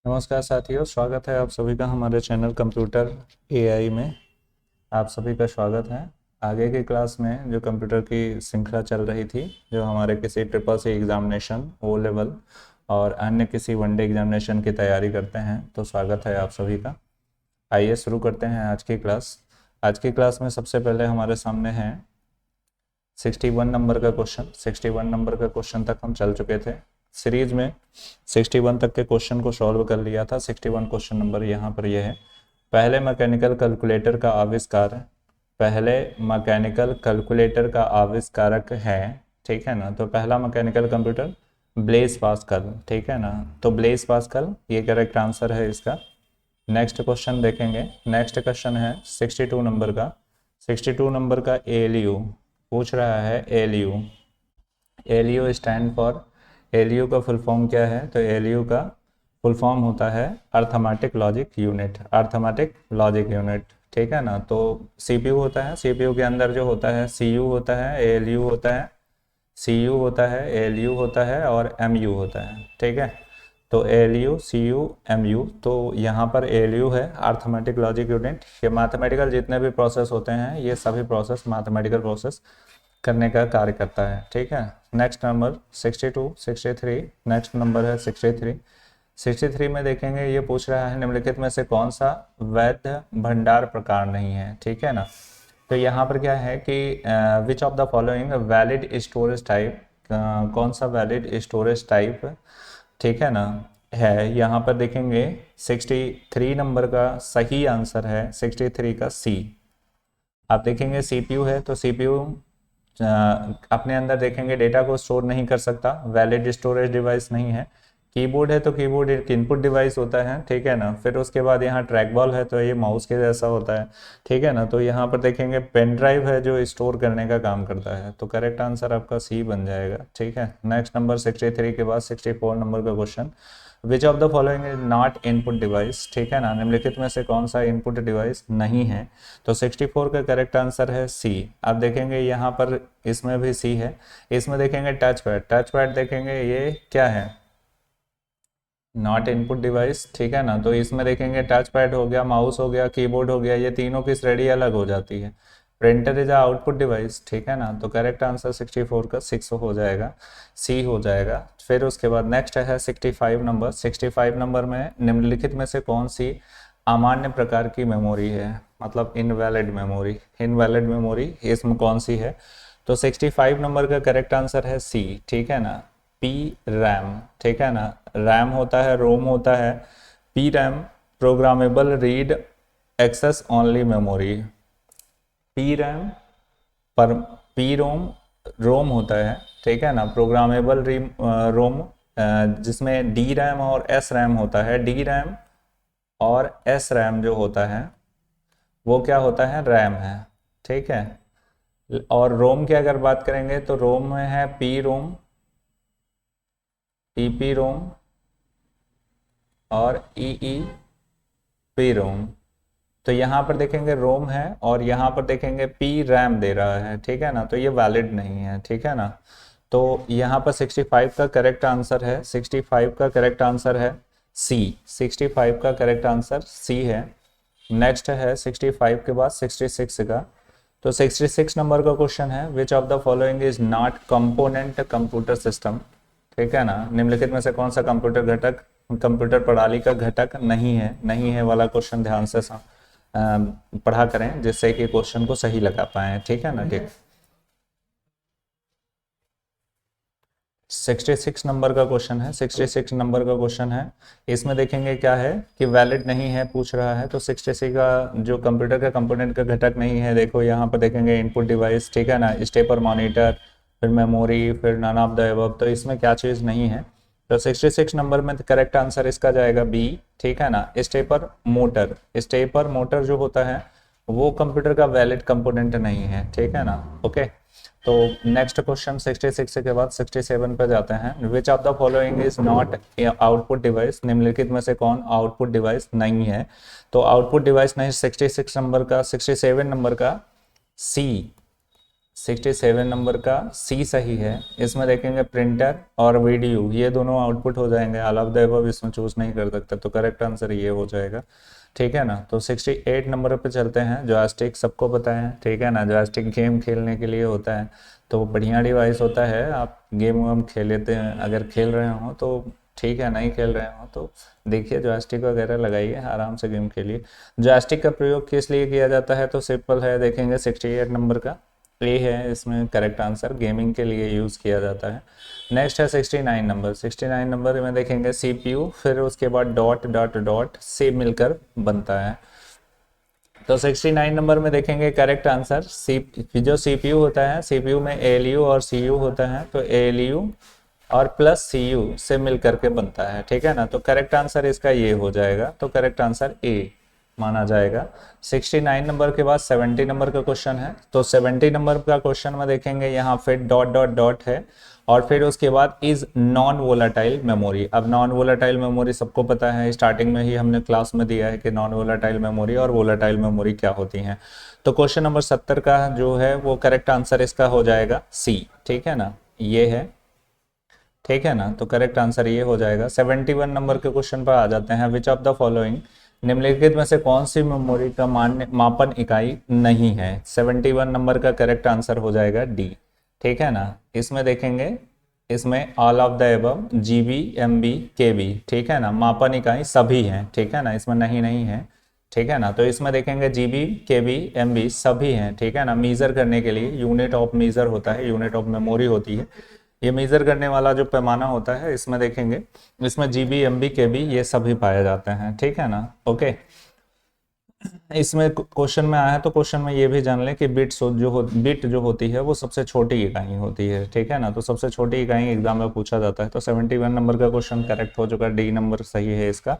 नमस्कार साथियों, स्वागत है आप सभी का हमारे चैनल कंप्यूटर एआई में। आप सभी का स्वागत है। आगे की क्लास में जो कंप्यूटर की श्रृंखला चल रही थी, जो हमारे किसी triple C examination, O level और अन्य किसी वनडे एग्जामिनेशन की तैयारी करते हैं, तो स्वागत है आप सभी का। आइए शुरू करते हैं आज की क्लास। आज की क्लास में सबसे पहले हमारे सामने है 61 नंबर का क्वेश्चन। 61 नंबर का क्वेश्चन तक हम चल चुके थे। सीरीज में 61 तक के क्वेश्चन को सॉल्व कर लिया था। 61 क्वेश्चन नंबर यहाँ पर यह है। पहले मैकेनिकल कैलकुलेटर का आविष्कार, पहले मैकेनिकल कैलकुलेटर का आविष्कारक है, ठीक है ना। तो पहला मैकेनिकल कंप्यूटर ब्लेस पास्कल, ठीक है ना। तो ब्लेस पास्कल ये करेक्ट आंसर है इसका। नेक्स्ट क्वेश्चन देखेंगे। नेक्स्ट क्वेश्चन है 62 नंबर का। 62 नंबर का एलयू पूछ रहा है। ALU, ALU stand for, ALU का फुल फॉर्म क्या है? तो एलयू का फुल फॉर्म होता है arithmetic logic unit. Arithmetic logic unit, ठीक है ना। तो सीपीयू होता है, सीपीयू के अंदर जो होता है सीयू होता है, एलयू होता है, सीयू होता है, एलयू होता है और एमयू होता है, ठीक है। तो एलयू, सीयू, एमयू, तो यहाँ पर एलयू है अर्थमेटिक लॉजिक यूनिट। ये मैथमेटिकल जितने भी प्रोसेस होते हैं, ये सभी प्रोसेस मैथमेटिकल प्रोसेस करने का कार्य करता है, ठीक है। नेक्स्ट नंबर 62, 63, नेक्स्ट नंबर है 63। 63 में देखेंगे, ये पूछ रहा है निम्नलिखित में से कौन सा वैध भंडार प्रकार नहीं है, ठीक है ना। तो यहाँ पर क्या है कि which of the following valid storage type, कौन सा वैलिड स्टोरेज टाइप, ठीक है ना, है। यहाँ पर देखेंगे 63 नंबर का सही आंसर है 63 का सी। आप देखेंगे सीपीयू है, तो सीपीयू अपने अंदर देखेंगे डेटा को स्टोर नहीं कर सकता, वैलिड स्टोरेज डिवाइस नहीं है। कीबोर्ड है तो कीबोर्ड एक इनपुट डिवाइस होता है, ठीक है ना। फिर उसके बाद यहाँ ट्रैक बॉल है, तो ये माउस के जैसा होता है, ठीक है ना। तो यहाँ पर देखेंगे पेन ड्राइव है जो स्टोर करने का काम करता है। तो करेक्ट आंसर आपका सी बन जाएगा, ठीक है। नेक्स्ट नंबर 63 के बाद 64 नंबर का question, which of the following is not input device, ठीक है ना। निम्नलिखित में से कौन सा इनपुट डिवाइस नहीं है? तो 64 का करेक्ट आंसर है सी। आप देखेंगे यहाँ पर इसमें भी सी है। इसमें देखेंगे टच पैड, टच पैड देखेंगे ये क्या है? नॉट इनपुट डिवाइस, ठीक है ना। तो इसमें देखेंगे टच पैड हो गया, माउस हो गया, कीबोर्ड हो गया, ये तीनों की श्रेणी अलग हो जाती है। प्रिंटर इज आउटपुट डिवाइस, ठीक है ना। तो करेक्ट आंसर 64 का 6 हो जाएगा, सी हो जाएगा। फिर उसके बाद नेक्स्ट है 65 नंबर। 65 नंबर में निम्नलिखित में से कौन सी अमान्य प्रकार की मेमोरी है, मतलब इनवैलिड मेमोरी, इनवैलिड मेमोरी इसमें कौन सी है? तो 65 नंबर का करेक्ट आंसर है सी, ठीक है ना। पी रैम, ठीक है ना। रैम होता है, रोम होता है। P RAM programmable read access only memory. P RAM पर पी रोम, रोम होता है, ठीक है ना। प्रोग्रामेबल रोम, जिसमें डी रैम और एस रैम होता है। डी रैम और एस रैम जो होता है वो क्या होता है? रैम है, ठीक है। और रोम की अगर बात करेंगे तो रोम में है पी रोम, टीपी रोम और ई पी रोम। तो यहाँ पर देखेंगे रोम है और यहाँ पर देखेंगे पी रैम दे रहा है, ठीक है ना। तो ये वैलिड नहीं है, ठीक है ना। तो यहाँ पर 65 का करेक्ट आंसर है, 65 का करेक्ट आंसर है सी। 65 का करेक्ट आंसर सी है। नेक्स्ट है 65 के बाद 66 का। तो 66 नंबर का क्वेश्चन है, which of the following is not component computer system, ठीक है ना। निम्नलिखित में से कौन सा कंप्यूटर घटक, कंप्यूटर प्रणाली का घटक नहीं है? नहीं है वाला क्वेश्चन ध्यान से पढ़ा करें, जिससे कि क्वेश्चन को सही लगा पाए, ठीक है ना। ठीक, 66 नंबर का क्वेश्चन है। 66 नंबर का क्वेश्चन है, इसमें देखेंगे क्या है कि वैलिड नहीं है पूछ रहा है। तो 66 का जो कंप्यूटर का कंपोनेंट का घटक नहीं है, देखो यहाँ पर देखेंगे इनपुट डिवाइस, ठीक है ना, स्टेपर मॉनिटर, फिर मेमोरी, फिर नन ऑफ द अबव। तो इसमें क्या चीज़ नहीं है? तो 66 नंबर में करेक्ट आंसर इसका जाएगा बी, ठीक है ना। स्टेपर मोटर, स्टेपर मोटर जो होता है वो कंप्यूटर का वैलिड कंपोनेंट नहीं है, ठीक है ना। ओके, तो नेक्स्ट क्वेश्चन 66 के बाद 67 पे जाते हैं। Which of the following is not output device, निम्नलिखित में से कौन आउटपुट डिवाइस नहीं है? तो आउटपुट डिवाइस नहीं 66 नंबर का, 67 नंबर का सी, 67 नंबर का सी सही है। इसमें देखेंगे प्रिंटर और वीडियो ये दोनों आउटपुट हो जाएंगे, ऑल ऑफ द अबव इसमें चूज नहीं कर सकते, तो करेक्ट आंसर ये हो जाएगा। ठीक है ना। तो 68 नंबर पे चलते हैं। जॉयस्टिक सबको पता है, ठीक है ना। जॉयस्टिक गेम खेलने के लिए होता है, तो बढ़िया डिवाइस होता है। आप गेम वेम खेल लेते हैं, अगर खेल रहे हो तो ठीक है, नहीं खेल रहे हो तो देखिए जॉयस्टिक वगैरह लगाइए, आराम से गेम खेलिए। जॉयस्टिक का प्रयोग किस लिए किया जाता है, तो सिंपल है, देखेंगे 68 नंबर का ए है इसमें करेक्ट आंसर, गेमिंग के लिए यूज़ किया जाता है। नेक्स्ट है 69 नंबर। 69 नंबर में देखेंगे सीपीयू, फिर उसके बाद डॉट डॉट डॉट से मिलकर बनता है। तो 69 नंबर में देखेंगे करेक्ट आंसर जो सीपीयू होता है, सीपीयू में एएलयू और सीयू होता है, तो एएलयू और प्लस सीयू से मिल करके बनता है। ठीक है ना। तो करेक्ट आंसर इसका ये हो जाएगा, तो करेक्ट आंसर ए माना जाएगा। 69 नंबर के बाद 70 नंबर का क्वेश्चन है। तो 70 नंबर का क्वेश्चन में देखेंगे यहाँ फिर डॉट डॉट डॉट है, और फिर उसके बाद इज नॉन वोलाटाइल मेमोरी। अब नॉन वोलाटाइल मेमोरी सबको पता है, स्टार्टिंग में ही हमने क्लास में दिया है कि नॉन वोलाटाइल मेमोरी और वोलाटाइल मेमोरी क्या होती हैं। तो क्वेश्चन नंबर 70 का जो है वो करेक्ट आंसर इसका हो जाएगा सी। ठीक है ना, ये है। ठीक है ना, तो करेक्ट आंसर ये हो जाएगा। 71 नंबर के क्वेश्चन पर आ जाते हैं। विच ऑफ द फॉलोइंग, निम्नलिखित में से कौन सी मेमोरी का मापन इकाई नहीं है। 71 नंबर का करेक्ट आंसर हो जाएगा डी। ठीक है ना। इसमें देखेंगे, इसमें all of the above, GB, MB, KB, ठीक है ना, मापन इकाई सभी हैं। ठीक है ना, इसमें नहीं नहीं है। ठीक है ना। तो इसमें देखेंगे जीबी, केबी, एमबी सभी हैं। ठीक है ना। मीजर करने के लिए यूनिट ऑफ मीजर होता है, यूनिट ऑफ मेमोरी होती है, ये मेजर करने वाला जो पैमाना होता है, इसमें देखेंगे, इसमें जीबी, एमबी, केबी ये सभी पाए जाते हैं। ठीक है ना। ओके, इसमें क्वेश्चन में आया है तो क्वेश्चन में ये भी जान लें कि बिट जो होती है वो सबसे छोटी इकाई होती है। ठीक है ना। तो सबसे छोटी इकाई एग्जाम में पूछा जाता है। तो 71 नंबर का क्वेश्चन करेक्ट हो चुका, डी नंबर सही है इसका।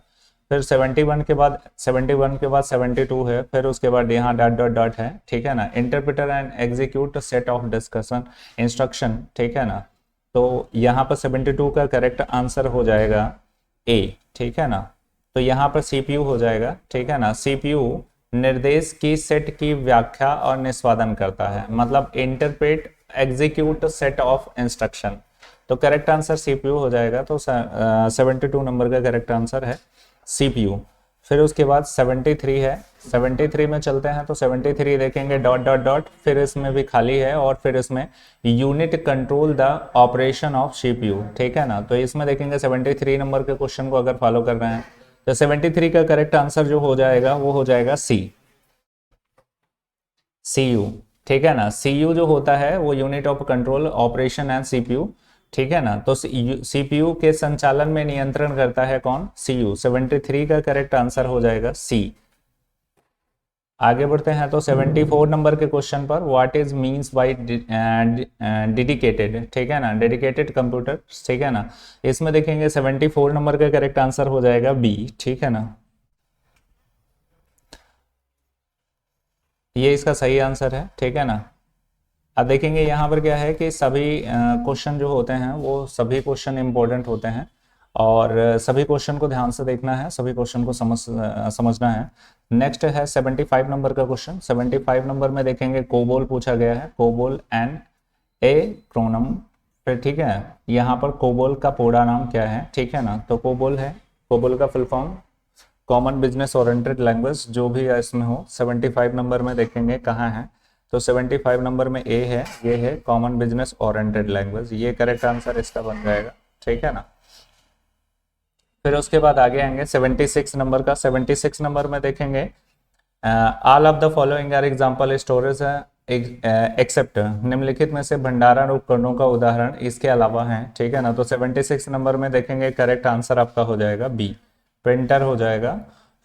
फिर 71 के बाद 72 है, फिर उसके बाद यहाँ डॉट डॉट डॉट है। ठीक है ना। Interpreter and execute set of discussion instruction. ठीक है ना। तो यहाँ पर 72 का करेक्ट आंसर हो जाएगा ए। ठीक है ना। तो यहाँ पर सीपीयू हो जाएगा। ठीक है ना। सीपीयू निर्देश की सेट की व्याख्या और निष्पादन करता है, मतलब interpret execute set of instruction. तो करेक्ट आंसर सीपीयू हो जाएगा। तो 72 नंबर का करेक्ट आंसर है सीपीयू। फिर उसके बाद 73 है। 73 में चलते हैं। तो 73 देखेंगे डॉट डॉट डॉट, फिर इसमें भी खाली है, और फिर इसमें unit control the operation of CPU. ठीक है ना। तो इसमें देखेंगे 73 नंबर के क्वेश्चन को अगर फॉलो कर रहे हैं तो 73 का करेक्ट आंसर जो हो जाएगा वो हो जाएगा सी, सीयू। ठीक है ना। सीयू जो होता है वो unit of control operation and CPU. ठीक है ना। तो सीपीयू के संचालन में नियंत्रण करता है कौन, सीयू। 73 का करेक्ट आंसर हो जाएगा सी। आगे बढ़ते हैं। तो 74 नंबर के क्वेश्चन पर what is means by dedicated. ठीक है ना, डेडिकेटेड कंप्यूटर। ठीक है ना। इसमें देखेंगे 74 नंबर का करेक्ट आंसर हो जाएगा बी। ठीक है ना, ये इसका सही आंसर है। ठीक है ना। अब देखेंगे यहाँ पर क्या है कि सभी क्वेश्चन जो होते हैं वो सभी क्वेश्चन इंपॉर्टेंट होते हैं, और सभी क्वेश्चन को ध्यान से देखना है, सभी क्वेश्चन को समझना है। नेक्स्ट है 75 नंबर का क्वेश्चन। 75 नंबर में देखेंगे कोबोल पूछा गया है, कोबोल एंड एक्रोनम। फिर ठीक है, यहाँ पर कोबोल का पूरा नाम क्या है। ठीक है ना। तो कोबोल है, कोबोल का full form common business oriented language, जो भी इसमें हो। 75 नंबर में देखेंगे कहाँ है, तो 75 नंबर में ए है, ये है कॉमन बिजनेस ओरिएंटेड लैंग्वेज, ये करेक्ट आंसर इसका बन जाएगा। ठीक है ना। फिर उसके बाद आगे आएंगे 76 नंबर का। 76 नंबर में देखेंगे all of the following are example storage except, निम्नलिखित में से भंडारण उपकरणों का उदाहरण इसके अलावा है। ठीक है ना। तो 76 नंबर में देखेंगे करेक्ट आंसर आपका हो जाएगा बी, प्रिंटर हो जाएगा।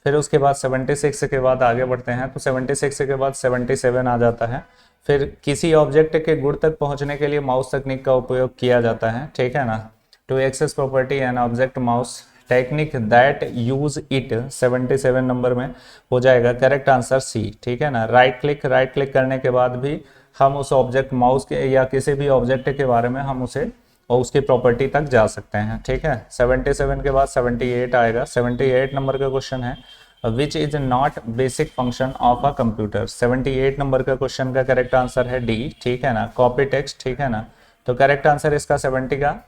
फिर उसके बाद 76 के बाद आगे बढ़ते हैं। तो 76 के बाद 77 आ जाता है। फिर किसी ऑब्जेक्ट के गुण तक पहुंचने के लिए माउस तकनीक का उपयोग किया जाता है। ठीक है ना। To access property and object mouse technique that use it. 77 number में हो जाएगा करेक्ट आंसर सी। ठीक है ना। राइट क्लिक करने के बाद भी हम उस ऑब्जेक्ट माउस के या किसी भी ऑब्जेक्ट के बारे में हम उसे और उसकी प्रॉपर्टी तक जा सकते हैं। ठीक है। 77 के बाद 78 आएगा। 78 नंबर का क्वेश्चन है which is not basic function of a computer. 78 number का क्वेश्चन का करेक्ट आंसर है डी, ठीक है ना, कॉपी टेक्स्ट, ठीक है ना। तो करेक्ट आंसर इसका 70 का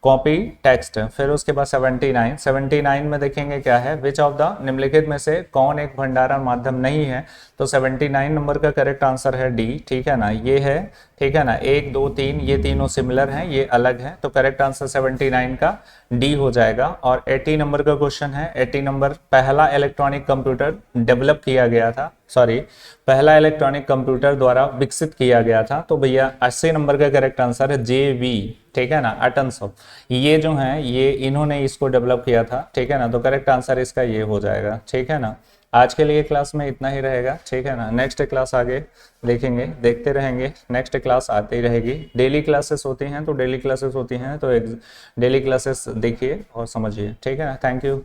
कॉपी टेक्स्ट। फिर उसके बाद 79 में देखेंगे क्या है, विच ऑफ द निम्नलिखित में से कौन एक भंडारण माध्यम नहीं है। तो 79 नंबर का करेक्ट आंसर है डी, ठीक है ना, ये है, ठीक है ना, 1 2 3 ये तीनों सिमिलर हैं, ये अलग है, तो करेक्ट आंसर 79 का डी हो जाएगा। और 80 नंबर का क्वेश्चन है, 80 नंबर, पहला इलेक्ट्रॉनिक कंप्यूटर डेवलप किया गया था, सॉरी पहला इलेक्ट्रॉनिक कंप्यूटर द्वारा विकसित किया गया था। तो भैया 80 नंबर का करेक्ट आंसर है जे वी, ठीक है ना, अटनसॉफ। ये जो है ये इन्होंने इसको डेवलप किया था, ठीक है ना, तो करेक्ट आंसर इसका ये हो जाएगा, ठीक है ना। आज के लिए क्लास में इतना ही रहेगा, ठीक है ना। नेक्स्ट क्लास आगे देखेंगे, देखते रहेंगे, नेक्स्ट क्लास आती रहेगी। डेली क्लासेस होती हैं तो डेली क्लासेस होती हैं तो डेली क्लासेस देखिए और समझिए, ठीक है ना। Thank you.